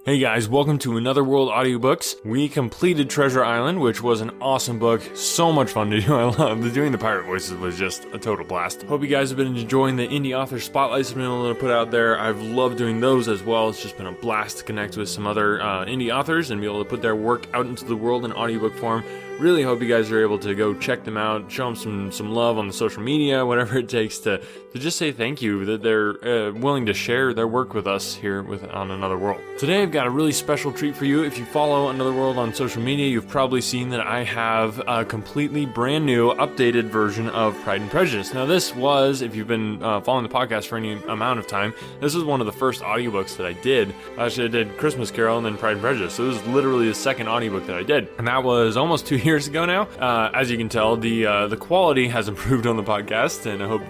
Hey guys, welcome to Another World Audiobooks. We completed Treasure Island, which was an awesome book. So much fun to do. I love doing the pirate voices was just a total blast. Hope you guys have been enjoying the indie author spotlights I've been able to put out there. I've loved doing those as well. It's just been a blast to connect with some other indie authors and be able to put their work out into the world in audiobook form. Really hope you guys are able to go check them out, show them some love on the social media, whatever it takes to just say thank you that they're willing to share their work with us here on Another World. Today I've got a really special treat for you. If you follow Another World on social media, you've probably seen that I have a completely brand new updated version of Pride and Prejudice. Now this was, if you've been following the podcast for any amount of time, this was one of the first audiobooks that I did. Actually, I did Christmas Carol and then Pride and Prejudice. So it was literally the second audiobook that I did. And that was almost 2 years ago now. As you can tell, the quality has improved on the podcast, and I hope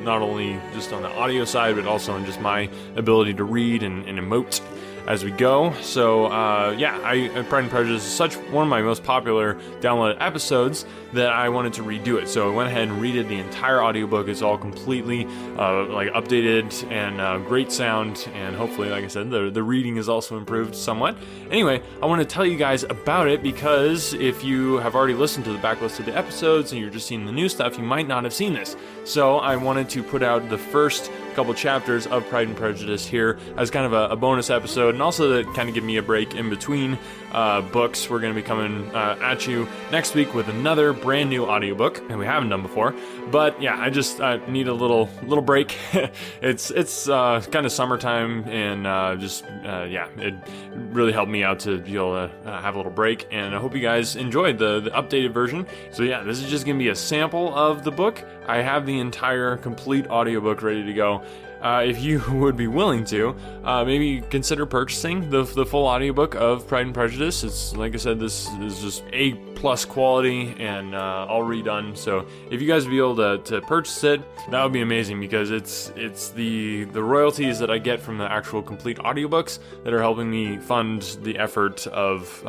not only just on the audio side, but also in just my ability to read and emote as we go. So Pride and Prejudice is such one of my most popular downloaded episodes that I wanted to redo it. So I went ahead and redid the entire audiobook. It's all completely updated and great sound, and hopefully, like I said, the reading is also improved somewhat. Anyway, I want to tell you guys about it because if you have already listened to the backlist of the episodes and you're just seeing the new stuff, you might not have seen this. So I wanted to put out the first couple chapters of Pride and Prejudice here as kind of a bonus episode, and also to kind of give me a break in between books. We're going to be coming at you next week with another brand new audiobook, and we haven't done before. But yeah, I just need a little break. It's kind of summertime, and it really helped me out to be able to have a little break. And I hope you guys enjoyed the updated version. So yeah, this is just going to be a sample of the book. I have the entire complete audiobook ready to go. If you would be willing to, maybe consider purchasing the full audiobook of Pride and Prejudice. It's, like I said, this is just A+ quality and all redone. So if you guys would be able to purchase it, that would be amazing, because it's the royalties that I get from the actual complete audiobooks that are helping me fund the effort of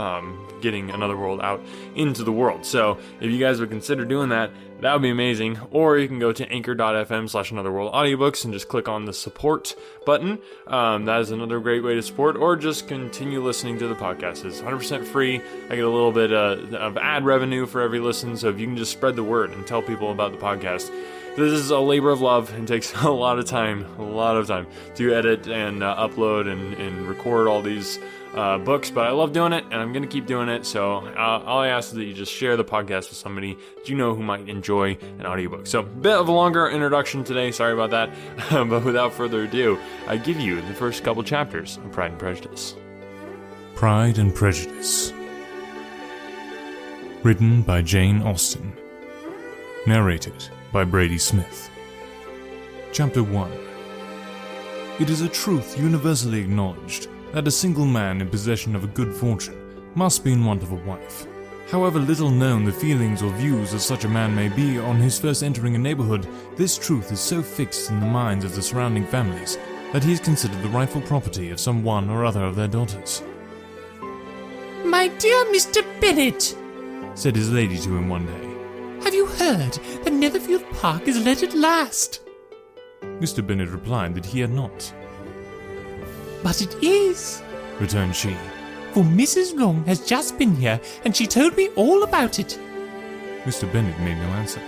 getting Another World out into the world. So if you guys would consider doing that, that would be amazing. Or you can go to anchor.fm/anotherworldaudiobooks and just click on the support button. That is another great way to support, or just continue listening to the podcast. It's 100% free. I get a little bit of ad revenue for every listen, so if you can just spread the word and tell people about the podcast. This is a labor of love and takes a lot of time to edit and upload and record all these books, but I love doing it, and I'm going to keep doing it. So all I ask is that you just share the podcast with somebody that you know who might enjoy an audiobook. So a bit of a longer introduction today, sorry about that, but without further ado, I give you the first couple chapters of Pride and Prejudice. Pride and Prejudice. Written by Jane Austen. Narrated by Brady Smith. Chapter 1. It is a truth universally acknowledged that a single man in possession of a good fortune must be in want of a wife. However little known the feelings or views of such a man may be on his first entering a neighborhood, this truth is so fixed in the minds of the surrounding families that he is considered the rightful property of some one or other of their daughters. "My dear Mr. Bennet," said his lady to him one day, "have you heard that Netherfield Park is let at last?" Mr. Bennet replied that he had not. "But it is," returned she, "for Mrs. Long has just been here, and she told me all about it." Mr. Bennet made no answer.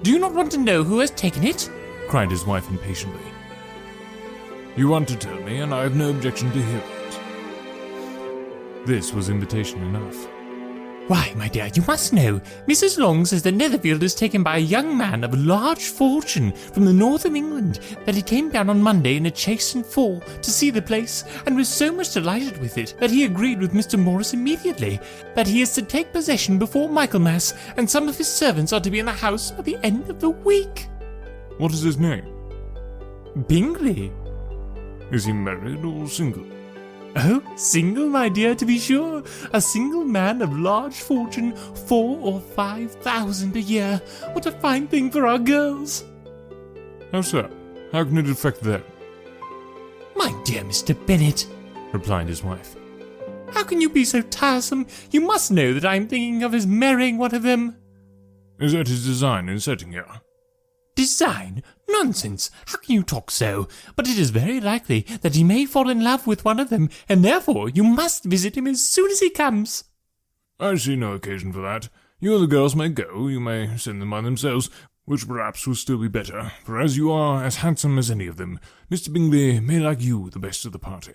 "Do you not want to know who has taken it?" cried his wife impatiently. "You want to tell me, and I have no objection to hear it." This was invitation enough. "Why, my dear, you must know. Mrs. Long says that Netherfield is taken by a young man of large fortune from the north of England, that he came down on Monday in a chaise and four to see the place, and was so much delighted with it that he agreed with Mr. Morris immediately, that he is to take possession before Michaelmas, and some of his servants are to be in the house by the end of the week." What is his name? "Bingley." Is he married or single? "Oh, single, my dear, to be sure. A single man of large fortune, 4,000 or 5,000 a year. What a fine thing for our girls." How so? How can it affect them? "My dear Mr. Bennet," replied his wife, "how can you be so tiresome? You must know that I am thinking of his marrying one of them." Is that his design in setting here? Design? Nonsense! How can you talk so? But it is very likely that he may fall in love with one of them, and therefore you must visit him as soon as he comes. I see no occasion for that. You and the girls may go, you may send them by themselves, which perhaps will still be better, for as you are as handsome as any of them, Mr. Bingley may like you the best of the party.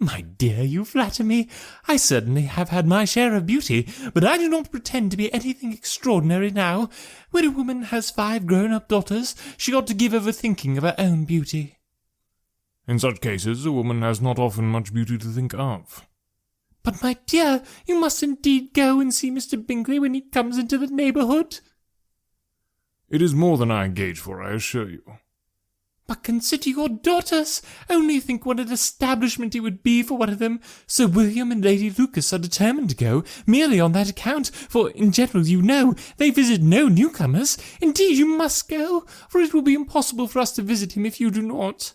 My dear, you flatter me. I certainly have had my share of beauty, but I do not pretend to be anything extraordinary now. When a woman has 5 grown-up daughters, she ought to give over thinking of her own beauty. In such cases, a woman has not often much beauty to think of. But, my dear, you must indeed go and see Mr. Bingley when he comes into the neighbourhood. It is more than I engage for, I assure you. But consider your daughters. Only think what an establishment it would be for one of them. Sir William and Lady Lucas are determined to go, merely on that account, for, in general, you know, they visit no newcomers. Indeed, you must go, for it will be impossible for us to visit him if you do not.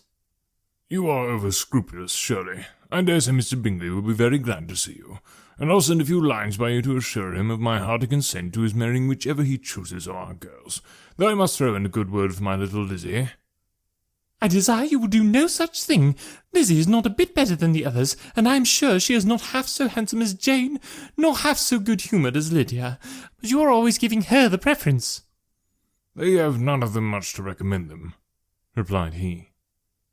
You are over-scrupulous, surely. I dare say Mr. Bingley will be very glad to see you, and I'll send a few lines by you to assure him of my hearty consent to his marrying whichever he chooses of our girls, though I must throw in a good word for my little Lizzie. I desire you will do no such thing. Lizzie is not a bit better than the others, and I am sure she is not half so handsome as Jane, nor half so good-humoured as Lydia, but you are always giving her the preference. They have none of them much to recommend them, replied he.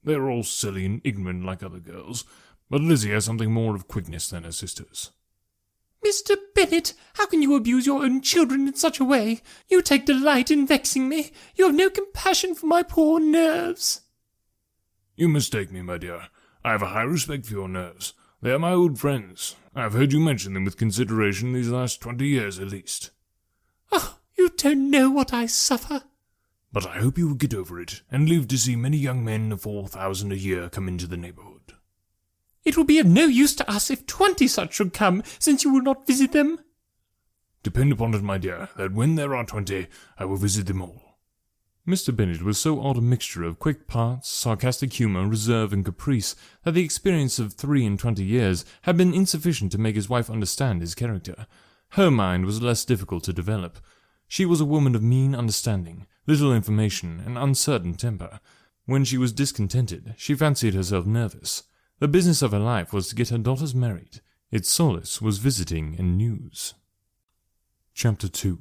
They are all silly and ignorant like other girls, but Lizzie has something more of quickness than her sisters. Mr. Bennet, how can you abuse your own children in such a way? You take delight in vexing me. You have no compassion for my poor nerves. You mistake me, my dear. I have a high respect for your nerves. They are my old friends. I have heard you mention them with consideration these last 20 years at least. Oh, you don't know what I suffer. But I hope you will get over it, and live to see many young men of 4,000 a year come into the neighbourhood. It will be of no use to us if 20 such should come, since you will not visit them. Depend upon it, my dear, that when there are 20, I will visit them all. Mr. Bennet was so odd a mixture of quick parts, sarcastic humour, reserve, and caprice that the experience of 23 years had been insufficient to make his wife understand his character. Her mind was less difficult to develop. She was a woman of mean understanding, little information, and uncertain temper. When she was discontented, she fancied herself nervous. The business of her life was to get her daughters married. Its solace was visiting and news. Chapter 2.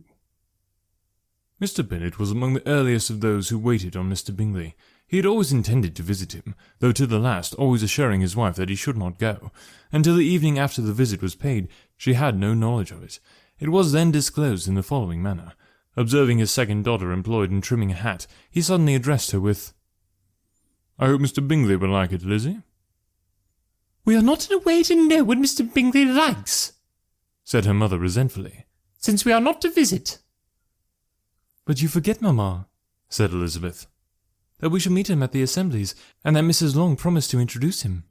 Mr. Bennet was among the earliest of those who waited on Mr. Bingley. He had always intended to visit him, though to the last always assuring his wife that he should not go. Until the evening after the visit was paid, she had no knowledge of it. It was then disclosed in the following manner. Observing his second daughter employed in trimming a hat, he suddenly addressed her with, "I hope Mr. Bingley will like it, Lizzie." "We are not in a way to know what Mr. Bingley likes," said her mother resentfully, "since we are not to visit." "But you forget, mamma," said Elizabeth, "that we shall meet him at the assemblies, and that Mrs. Long promised to introduce him."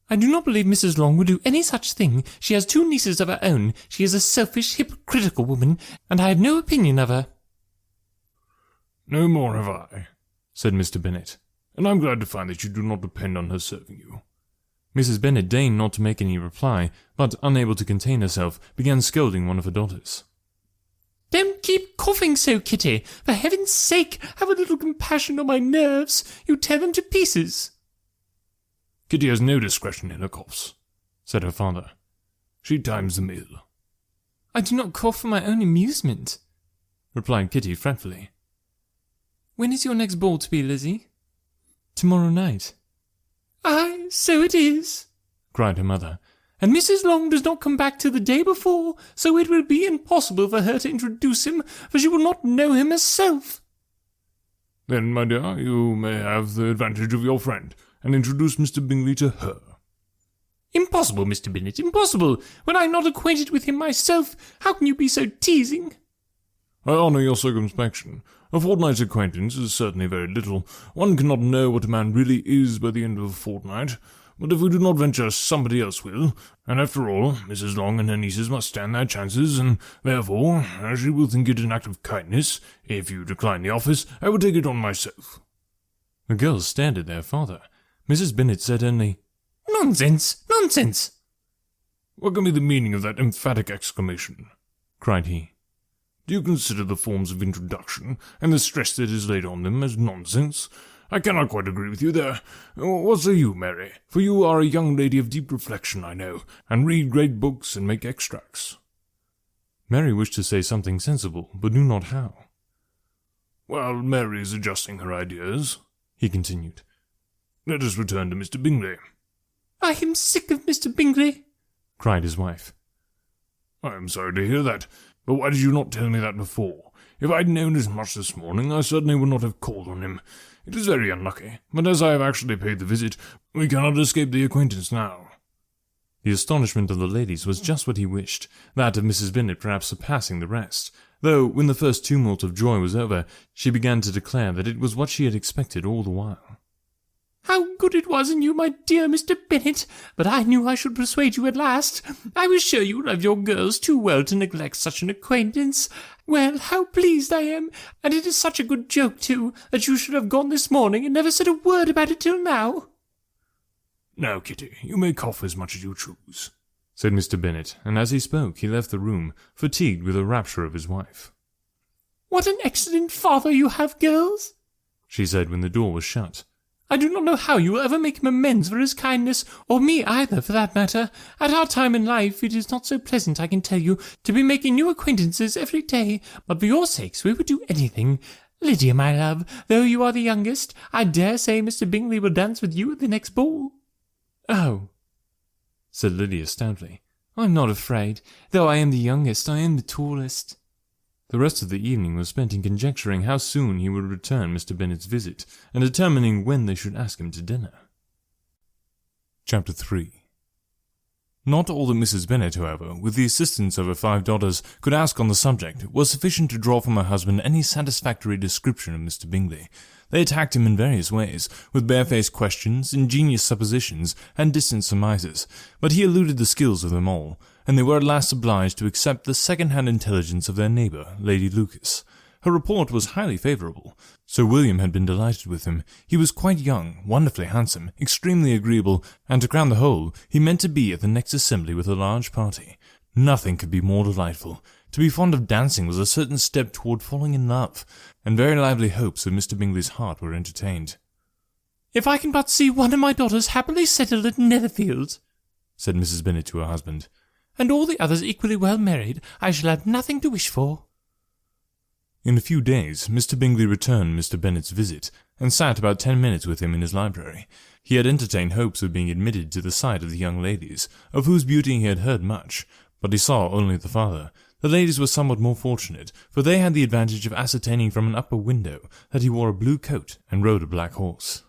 "I do not believe Mrs. Long would do any such thing. She has 2 nieces of her own. She is a selfish, hypocritical woman, and I have no opinion of her." "No more have I," said Mr. Bennet, "and I'm glad to find that you do not depend on her serving you." Mrs. Bennet deigned not to make any reply, but, unable to contain herself, began scolding one of her daughters. "Don't keep coughing so, Kitty. For heaven's sake, have a little compassion on my nerves. You tear them to pieces." "Kitty has no discretion in her coughs," said her father. "She times them ill." "I do not cough for my own amusement," replied Kitty fretfully. "When is your next ball to be, Lizzie?" "Tomorrow night." "Aye, so it is," cried her mother. "And Mrs. Long does not come back till the day before, so it will be impossible for her to introduce him, for she will not know him herself." "Then, my dear, you may have the advantage of your friend, and introduce Mr. Bingley to her." "Impossible, Mr. Bennet, impossible. When I am not acquainted with him myself, how can you be so teasing?" "I honour your circumspection. A fortnight's acquaintance is certainly very little. One cannot know what a man really is by the end of a fortnight. But if we do not venture, somebody else will, and after all, Mrs. Long and her nieces must stand their chances, and therefore, as she will think it an act of kindness, if you decline the office, I will take it on myself." The girls stared at their father. Mrs. Bennet said only, "Nonsense, nonsense!" "What can be the meaning of that emphatic exclamation?" cried he. Do you consider the forms of introduction, and the stress that is laid on them, as nonsense? I cannot quite agree with you there. What say you, Mary? For you are a young lady of deep reflection, I know, and read great books and make extracts. Mary wished to say something sensible, but knew not how. While Mary is adjusting her ideas, he continued, let us return to Mr. Bingley. I am sick of Mr. Bingley, cried his wife. I am sorry to hear that, but why did you not tell me that before? If I had known as much this morning, I certainly would not have called on him. It is very unlucky, but as I have actually paid the visit, we cannot escape the acquaintance now. The astonishment of the ladies was just what he wished, that of Mrs. Bennet perhaps surpassing the rest, though when the first tumult of joy was over, she began to declare that it was what she had expected all the while. How good it was in you, my dear Mr. Bennet! But I knew I should persuade you at last. I was sure you love your girls too well to neglect such an acquaintance. Well, how pleased I am, and it is such a good joke, too, that you should have gone this morning and never said a word about it till now. Now, Kitty, you may cough as much as you choose, said Mr. Bennet, and as he spoke he left the room, fatigued with the rapture of his wife. What an excellent father you have, girls, she said when the door was shut. I do not know how you will ever make him amends for his kindness, or me either, for that matter. At our time in life it is not so pleasant, I can tell you, to be making new acquaintances every day, but for your sakes we would do anything. Lydia, my love, though you are the youngest, I dare say Mr. Bingley will dance with you at the next ball. Oh, said Lydia stoutly, I'm not afraid. Though I am the youngest, I am the tallest. The rest of the evening was spent in conjecturing how soon he would return Mr. Bennet's visit, and determining when they should ask him to dinner. Chapter 3. Not all that Mrs. Bennet, however, with the assistance of her 5 daughters, could ask on the subject, was sufficient to draw from her husband any satisfactory description of Mr. Bingley. They attacked him in various ways, with barefaced questions, ingenious suppositions, and distant surmises, but he eluded the skills of them all, and they were at last obliged to accept the second-hand intelligence of their neighbour, Lady Lucas. Her report was highly favourable. Sir William had been delighted with him. He was quite young, wonderfully handsome, extremely agreeable, and to crown the whole, he meant to be at the next assembly with a large party. Nothing could be more delightful. To be fond of dancing was a certain step toward falling in love, and very lively hopes of Mr. Bingley's heart were entertained. If I can but see one of my daughters happily settled at Netherfield, said Mrs. Bennet to her husband, and all the others equally well married, I shall have nothing to wish for. In a few days, Mr. Bingley returned Mr. Bennet's visit, and sat about 10 minutes with him in his library. He had entertained hopes of being admitted to the sight of the young ladies, of whose beauty he had heard much, but he saw only the father. The ladies were somewhat more fortunate, for they had the advantage of ascertaining from an upper window that he wore a blue coat and rode a black horse.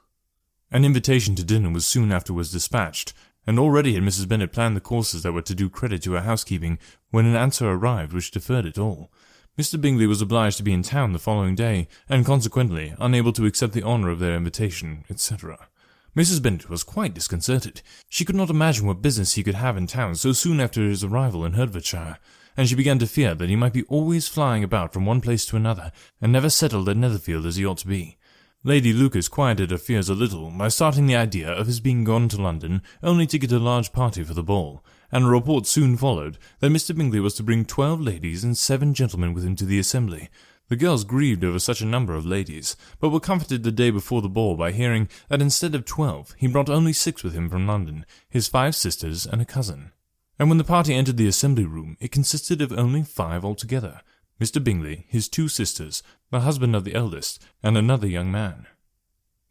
An invitation to dinner was soon afterwards dispatched, and already had Mrs. Bennet planned the courses that were to do credit to her housekeeping, when an answer arrived which deferred it all. Mr. Bingley was obliged to be in town the following day, and consequently unable to accept the honour of their invitation, etc. Mrs. Bennet was quite disconcerted. She could not imagine what business he could have in town so soon after his arrival in Hertfordshire, and she began to fear that he might be always flying about from one place to another, and never settled at Netherfield as he ought to be. Lady Lucas quieted her fears a little by starting the idea of his being gone to London only to get a large party for the ball, and a report soon followed that Mr. Bingley was to bring 12 ladies and 7 gentlemen with him to the assembly. The girls grieved over such a number of ladies, but were comforted the day before the ball by hearing that instead of 12 he brought only 6 with him from London, his 5 sisters and a cousin. And when the party entered the assembly room, it consisted of only 5 altogether: Mr. Bingley, his 2 sisters, the husband of the eldest, and another young man.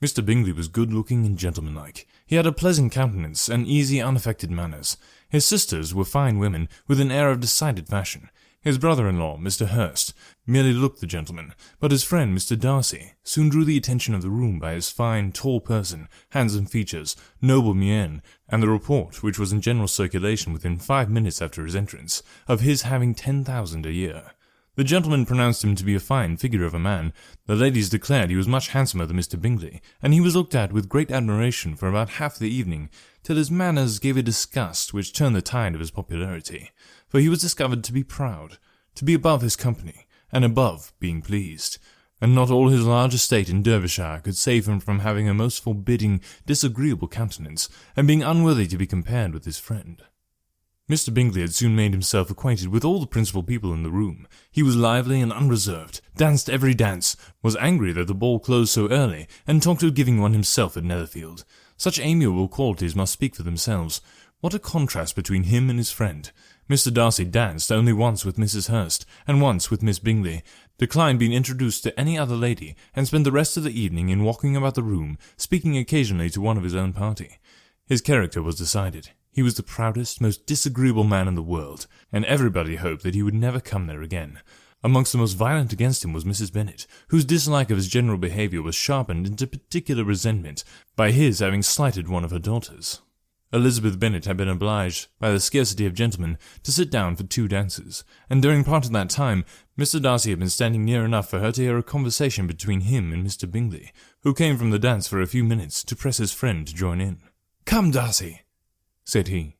Mr. Bingley was good-looking and gentlemanlike. He had a pleasant countenance and easy, unaffected manners. His sisters were fine women, with an air of decided fashion. His brother-in-law, Mr. Hurst, merely looked the gentleman, but his friend, Mr. Darcy, soon drew the attention of the room by his fine, tall person, handsome features, noble mien, and the report, which was in general circulation within 5 minutes after his entrance, of his having 10,000 a year. The gentlemen pronounced him to be a fine figure of a man. The ladies declared he was much handsomer than Mr. Bingley, and he was looked at with great admiration for about half the evening, till his manners gave a disgust which turned the tide of his popularity, for he was discovered to be proud, to be above his company, and above being pleased, and not all his large estate in Derbyshire could save him from having a most forbidding, disagreeable countenance, and being unworthy to be compared with his friend. Mr. Bingley had soon made himself acquainted with all the principal people in the room. He was lively and unreserved, danced every dance, was angry that the ball closed so early, and talked of giving one himself at Netherfield. Such amiable qualities must speak for themselves. What a contrast between him and his friend. Mr. Darcy danced only once with Mrs. Hurst, and once with Miss Bingley, declined being introduced to any other lady, and spent the rest of the evening in walking about the room, speaking occasionally to one of his own party. His character was decided. He was the proudest, most disagreeable man in the world, and everybody hoped that he would never come there again. Amongst the most violent against him was Mrs. Bennet, whose dislike of his general behaviour was sharpened into particular resentment by his having slighted one of her daughters. Elizabeth Bennet had been obliged, by the scarcity of gentlemen, to sit down for 2 dances, and during part of that time Mr. Darcy had been standing near enough for her to hear a conversation between him and Mr. Bingley, who came from the dance for a few minutes to press his friend to join in. "Come, Darcy," said he.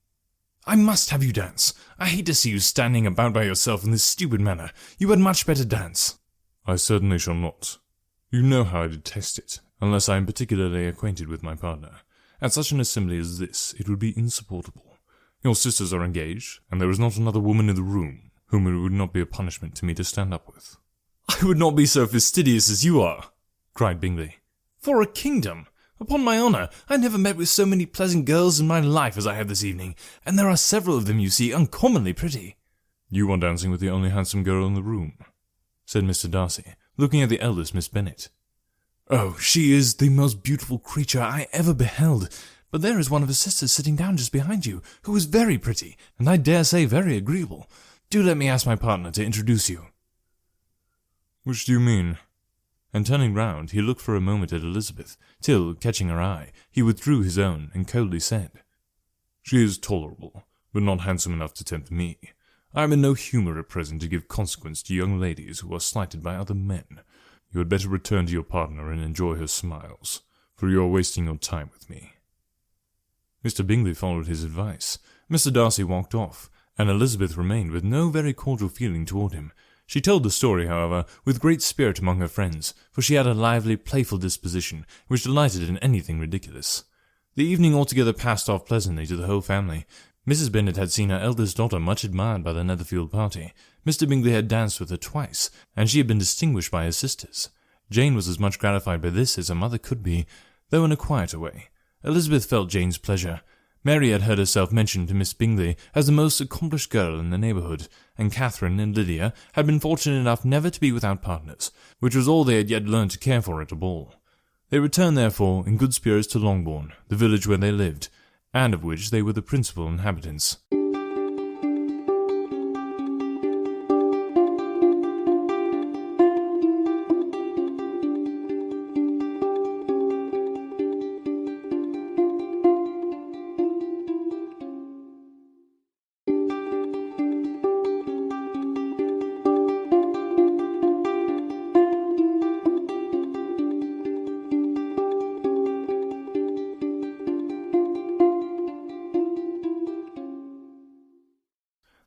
"I must have you dance. I hate to see you standing about by yourself in this stupid manner. You had much better dance." "I certainly shall not. You know how I detest it, unless I am particularly acquainted with my partner. At such an assembly as this, it would be insupportable. Your sisters are engaged, and there is not another woman in the room whom it would not be a punishment to me to stand up with." "I would not be so fastidious as you are," cried Bingley. "For a kingdom! Upon my honour, I never met with so many pleasant girls in my life as I have this evening, and there are several of them, you see, uncommonly pretty." "You are dancing with the only handsome girl in the room," said Mr. Darcy, looking at the eldest Miss Bennet. "Oh, she is the most beautiful creature I ever beheld, but there is one of her sisters sitting down just behind you, who is very pretty, and I dare say very agreeable. Do let me ask my partner to introduce you." "Which do you mean?" And turning round, he looked for a moment at Elizabeth, till, catching her eye, he withdrew his own, and coldly said, "She is tolerable, but not handsome enough to tempt me. I am in no humour at present to give consequence to young ladies who are slighted by other men. You had better return to your partner and enjoy her smiles, for you are wasting your time with me." Mr. Bingley followed his advice. Mr. Darcy walked off, and Elizabeth remained with no very cordial feeling toward him. She told the story, however, with great spirit among her friends, for she had a lively, playful disposition, which delighted in anything ridiculous. The evening altogether passed off pleasantly to the whole family. Mrs. Bennet had seen her eldest daughter much admired by the Netherfield party. Mr. Bingley had danced with her twice, and she had been distinguished by her sisters. Jane was as much gratified by this as her mother could be, though in a quieter way. Elizabeth felt Jane's pleasure. Mary had heard herself mentioned to Miss Bingley as the most accomplished girl in the neighbourhood, and Catherine and Lydia had been fortunate enough never to be without partners, which was all they had yet learned to care for at a ball. They returned, therefore, in good spirits to Longbourn, the village where they lived, and of which they were the principal inhabitants.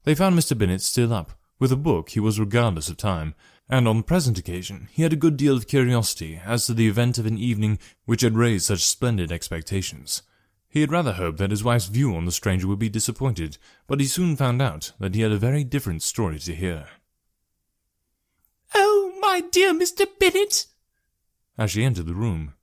They found Mr. Bennet still up. With a book he was regardless of time, and on the present occasion he had a good deal of curiosity as to the event of an evening which had raised such splendid expectations. He had rather hoped that his wife's view on the stranger would be disappointed, but he soon found out that he had a very different story to hear. "Oh, my dear Mr. Bennet," as she entered the room,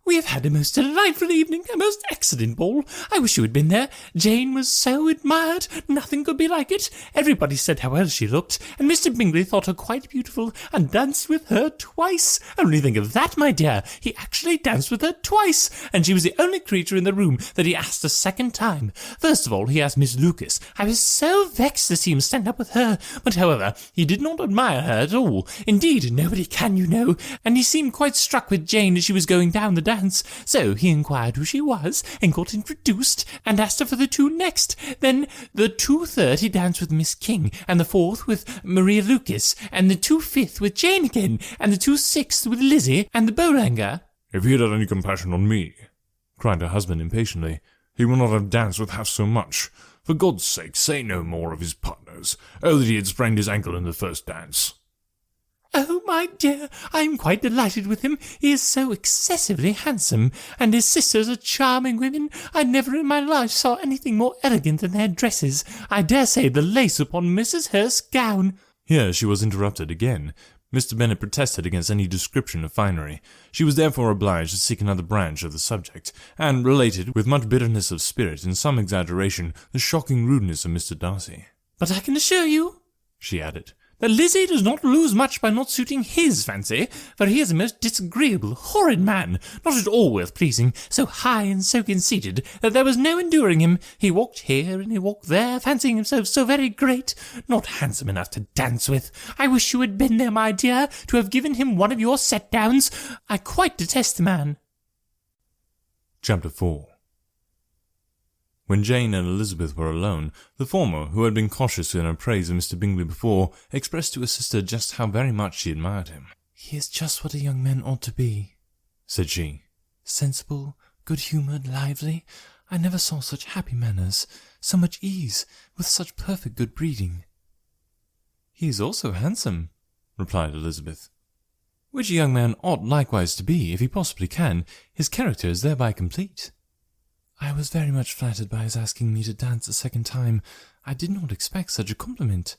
"we have had a most delightful evening, a most excellent ball. I wish you had been there. Jane was so admired, nothing could be like it. Everybody said how well she looked, and Mr. Bingley thought her quite beautiful, and danced with her twice. Only think of that, my dear. He actually danced with her twice, and she was the only creature in the room that he asked a second time. First of all, he asked Miss Lucas. I was so vexed to see him stand up with her, but however, he did not admire her at all. Indeed, nobody can, you know, and he seemed quite struck with Jane as she was going down the dance. So he inquired who she was, and got introduced, and asked her for the 2 next. Then the 2/3 he danced with Miss King, and the 4th with Maria Lucas, and the 2/5 with Jane again, and the 2/6 with Lizzie, and the Boulanger." "If he had had any compassion on me," cried her husband impatiently, "he would not have danced with half so much. For God's sake, say no more of his partners. Oh, that he had sprained his ankle in the first dance." "Oh, my dear, I am quite delighted with him. He is so excessively handsome, and his sisters are charming women. I never in my life saw anything more elegant than their dresses. I dare say the lace upon Mrs. Hurst's gown—" Here she was interrupted again. Mr. Bennet protested against any description of finery. She was therefore obliged to seek another branch of the subject, and related, with much bitterness of spirit and some exaggeration, the shocking rudeness of Mr. Darcy. "But I can assure you," she added, "that Lizzie does not lose much by not suiting his fancy, for he is a most disagreeable, horrid man, not at all worth pleasing, so high and so conceited that there was no enduring him. He walked here and he walked there, fancying himself so very great, not handsome enough to dance with. I wish you had been there, my dear, to have given him one of your set-downs. I quite detest the man." Chapter 4. When Jane and Elizabeth were alone, the former, who had been cautious in her praise of Mr. Bingley before, expressed to her sister just how very much she admired him. "He is just what a young man ought to be," said she. "Sensible, good-humoured, lively. I never saw such happy manners, so much ease, with such perfect good breeding." "He is also handsome," replied Elizabeth. "Which a young man ought likewise to be, if he possibly can. His character is thereby complete." "I was very much flattered by his asking me to dance a second time. I did not expect such a compliment."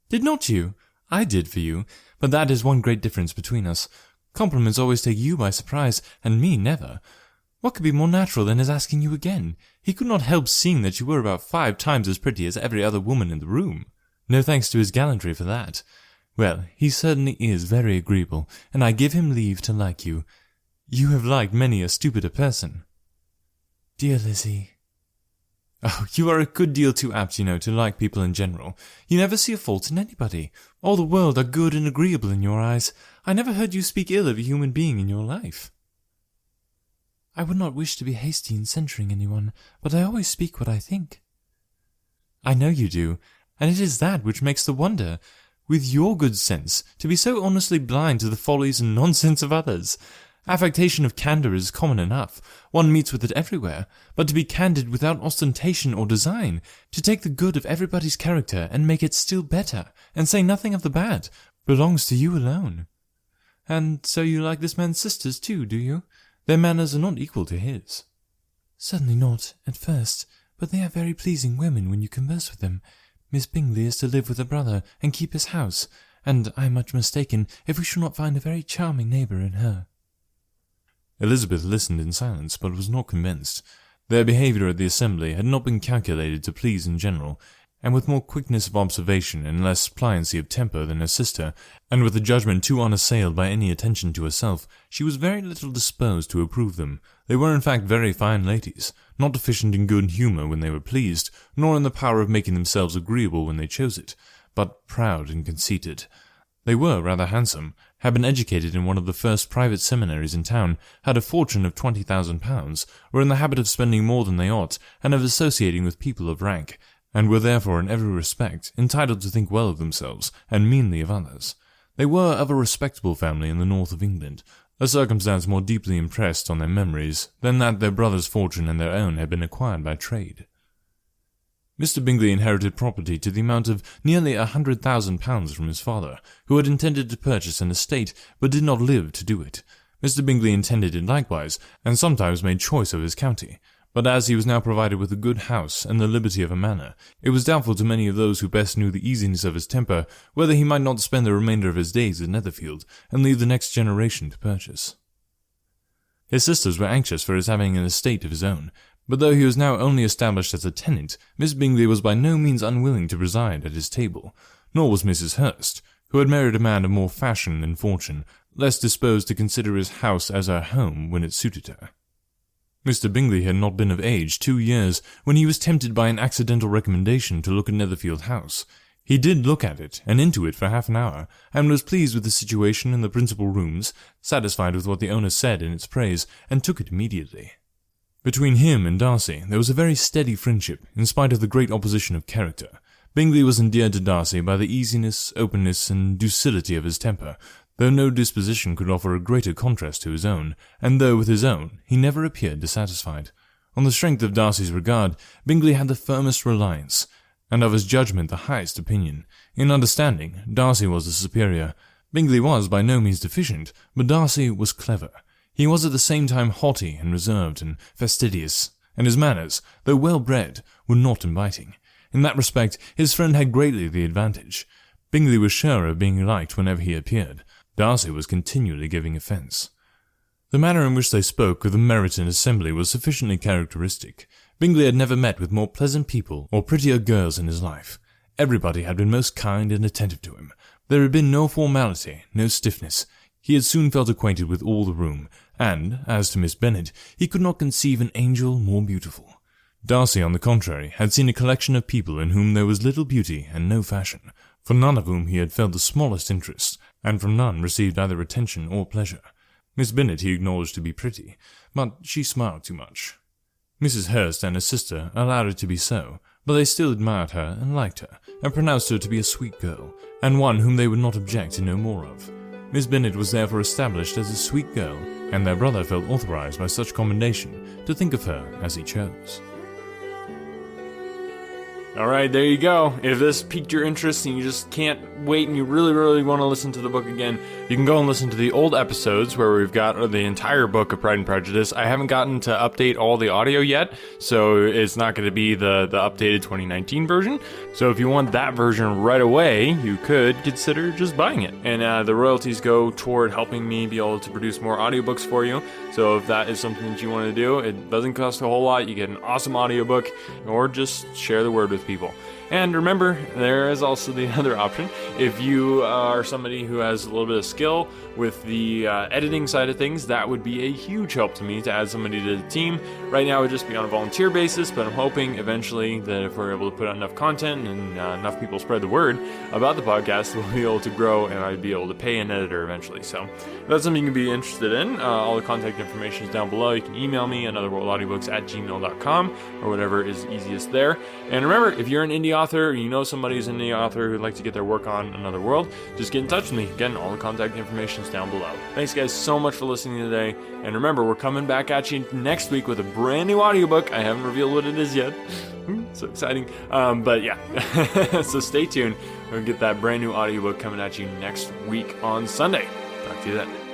"Did not you? I did for you, but that is one great difference between us. Compliments always take you by surprise, and me never. What could be more natural than his asking you again? He could not help seeing that you were about 5 times as pretty as every other woman in the room. No thanks to his gallantry for that. Well, he certainly is very agreeable, and I give him leave to like you. You have liked many a stupider person." "Dear Lizzie." "Oh, you are a good deal too apt, you know, to like people in general. You never see a fault in anybody. All the world are good and agreeable in your eyes. I never heard you speak ill of a human being in your life." "I would not wish to be hasty in censuring anyone, but I always speak what I think." "I know you do, and it is that which makes the wonder. With your good sense, to be so honestly blind to the follies and nonsense of others. Affectation of candour is common enough, one meets with it everywhere, but to be candid without ostentation or design, to take the good of everybody's character and make it still better, and say nothing of the bad, belongs to you alone. And so you like this man's sisters too, do you? Their manners are not equal to his." "Certainly not, at first, but they are very pleasing women when you converse with them. Miss Bingley is to live with her brother and keep his house, and I am much mistaken if we shall not find a very charming neighbour in her." Elizabeth listened in silence, but was not convinced. Their behaviour at the assembly had not been calculated to please in general, and with more quickness of observation and less pliancy of temper than her sister, and with a judgment too unassailed by any attention to herself, she was very little disposed to approve them. They were in fact very fine ladies, not deficient in good humour when they were pleased, nor in the power of making themselves agreeable when they chose it, but proud and conceited. They were rather handsome, had been educated in one of the first private seminaries in town, had a fortune of £20,000, were in the habit of spending more than they ought, and of associating with people of rank, and were therefore in every respect entitled to think well of themselves, and meanly of others. They were of a respectable family in the north of England, a circumstance more deeply impressed on their memories than that their brother's fortune and their own had been acquired by trade. Mr. Bingley inherited property to the amount of nearly £100,000 from his father, who had intended to purchase an estate, but did not live to do it. Mr. Bingley intended it likewise, and sometimes made choice of his county, but as he was now provided with a good house and the liberty of a manor, it was doubtful to many of those who best knew the easiness of his temper whether he might not spend the remainder of his days at Netherfield, and leave the next generation to purchase. His sisters were anxious for his having an estate of his own, but though he was now only established as a tenant, Miss Bingley was by no means unwilling to preside at his table, nor was Mrs. Hurst, who had married a man of more fashion than fortune, less disposed to consider his house as her home when it suited her. Mr. Bingley had not been of age 2 years when he was tempted by an accidental recommendation to look at Netherfield House. He did look at it, and into it for half an hour, and was pleased with the situation and the principal rooms, satisfied with what the owner said in its praise, and took it immediately. Between him and Darcy there was a very steady friendship, in spite of the great opposition of character. Bingley was endeared to Darcy by the easiness, openness, and docility of his temper, though no disposition could offer a greater contrast to his own, and though with his own he never appeared dissatisfied. On the strength of Darcy's regard, Bingley had the firmest reliance, and of his judgment the highest opinion. In understanding, Darcy was the superior, Bingley was by no means deficient, but Darcy was clever. He was at the same time haughty and reserved and fastidious, and his manners, though well-bred, were not inviting. In that respect, his friend had greatly the advantage. Bingley was sure of being liked whenever he appeared. Darcy was continually giving offence. The manner in which they spoke of the Meryton assembly was sufficiently characteristic. Bingley had never met with more pleasant people or prettier girls in his life. Everybody had been most kind and attentive to him. There had been no formality, no stiffness. He had soon felt acquainted with all the room, and, as to Miss Bennet, he could not conceive an angel more beautiful. Darcy, on the contrary, had seen a collection of people in whom there was little beauty and no fashion, for none of whom he had felt the smallest interest, and from none received either attention or pleasure. Miss Bennet he acknowledged to be pretty, but she smiled too much. Mrs. Hurst and her sister allowed it to be so, but they still admired her and liked her, and pronounced her to be a sweet girl, and one whom they would not object to know more of. Miss Bennet was therefore established as a sweet girl, and their brother felt authorized by such commendation to think of her as he chose. Alright, there you go. If this piqued your interest and you just can't wait and you really, really want to listen to the book again, you can go and listen to the old episodes where we've got the entire book of Pride and Prejudice. I haven't gotten to update all the audio yet, so it's not going to be the updated 2019 version. So if you want that version right away, you could consider just buying it. And the royalties go toward helping me be able to produce more audiobooks for you. So if that is something that you want to do, it doesn't cost a whole lot. You get an awesome audiobook, or just share the word with people. And remember, there is also the other option. If you are somebody who has a little bit of skill with the editing side of things, that would be a huge help to me to add somebody to the team. Right now it would just be on a volunteer basis, but I'm hoping eventually that if we're able to put out enough content and enough people spread the word about the podcast, we'll be able to grow and I'd be able to pay an editor eventually. So if that's something you can be interested in, all the contact information is down below. You can email me at anotherworldaudiobooks@gmail.com or whatever is easiest there. And remember, if you're an indie author, or you know somebody who's an indie author who'd like to get their work on Another World, just get in touch with me. Again, all the contact information is down below. Thanks guys so much for listening today. And remember, we're coming back at you next week with a brand new audiobook. I haven't revealed what it is yet. So exciting. But yeah, so stay tuned. We'll get that brand new audiobook coming at you next week on Sunday. Talk to you then.